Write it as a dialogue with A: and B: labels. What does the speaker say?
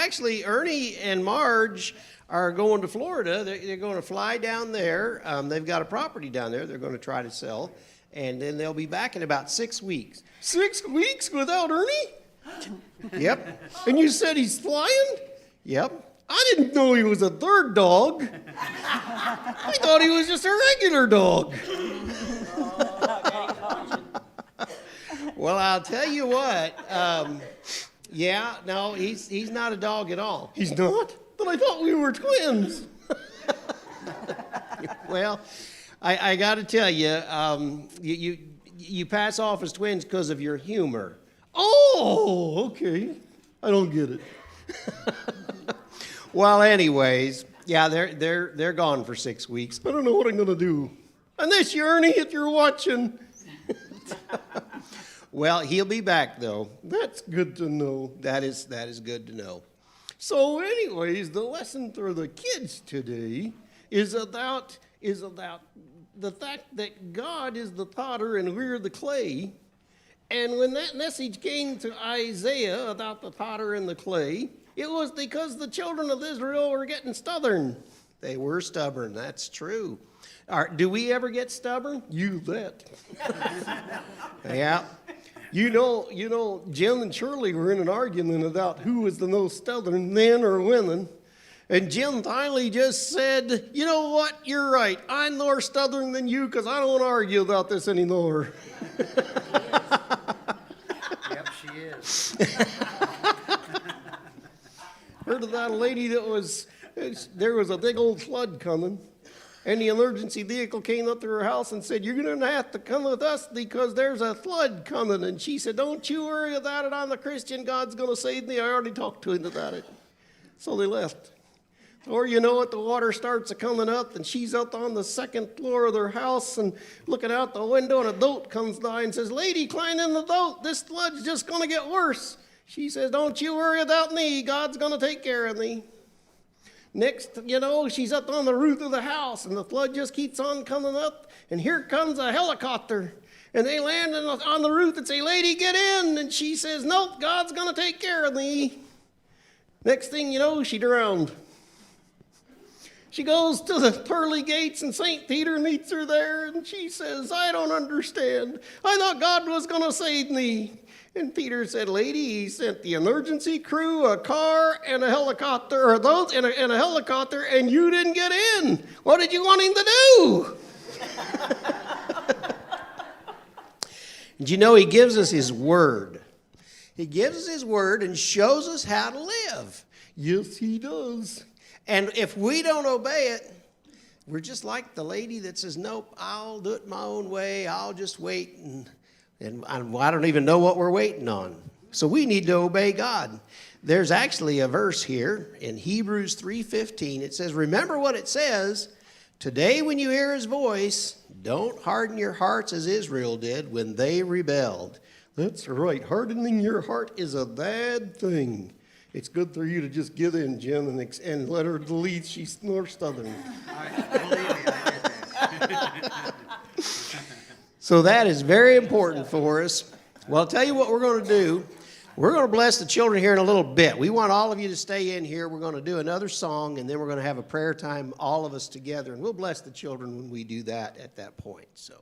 A: actually, Ernie and Marge are going to Florida. They're going to fly down there. They've got a property down there they're going to try to sell. And then they'll be back in about 6 weeks. 6 weeks without Ernie? Yep. And you said he's flying? Yep. I didn't know he was a third dog. I thought he was just a regular dog. Well, I'll tell you what. No, he's not a dog at all. He's not? But I thought we were twins. Well, I got to tell you, you pass off as twins because of your humor. Oh, okay. I don't get it. Well, anyways, yeah, they're gone for 6 weeks. I don't know what I'm gonna do. Unless you, Ernie, if you're watching. Well, he'll be back though. That's good to know. That is good to know. So, anyways, the lesson for the kids today is about the fact that God is the potter and we're the clay. And when that message came to Isaiah about the potter and the clay, it was because the children of Israel were getting stubborn. They were stubborn, that's true. Do we ever get stubborn? You bet. Yeah. You know, Jim and Shirley were in an argument about who was the most stubborn, men or women. And Jim finally just said, you know what, you're right. I'm more stubborn than you because I don't want to argue about this anymore.
B: Yep, she is.
A: Heard of that lady there was a big old flood coming, and the emergency vehicle came up to her house and said, you're going to have to come with us because there's a flood coming. And she said, don't you worry about it. I'm a Christian. God's going to save me. I already talked to him about it. So they left. Or you know what, the water starts coming up, and she's up on the second floor of their house and looking out the window, and a boat comes by and says, lady, climb in the boat. This flood's just going to get worse. She says, don't you worry about me. God's going to take care of me. Next, she's up on the roof of the house, and the flood just keeps on coming up, and here comes a helicopter. And they land on the roof and say, lady, get in. And she says, nope, God's going to take care of me. Next thing you know, she drowned. She goes to the pearly gates, and St. Peter meets her there, and she says, I don't understand. I thought God was going to save me. And Peter said, lady, he sent the emergency crew, a car, and a helicopter, or those, and a helicopter, and you didn't get in. What did you want him to do? And he gives us his word. He gives us his word and shows us how to live. Yes, he does. And if we don't obey it, we're just like the lady that says, nope, I'll do it my own way. I'll just wait. And I don't even know what we're waiting on. So we need to obey God. There's actually a verse here in Hebrews 3:15. It says, remember what it says. Today when you hear his voice, don't harden your hearts as Israel did when they rebelled. That's right. Hardening your heart is a bad thing. It's good for you to just give in, Jim, and let her lead. She's more stubborn.
B: Believe me, I did that.
A: So that is very important for us. Well, I'll tell you what we're going to do. We're going to bless the children here in a little bit. We want all of you to stay in here. We're going to do another song, and then we're going to have a prayer time, all of us together. And we'll bless the children when we do that at that point. So.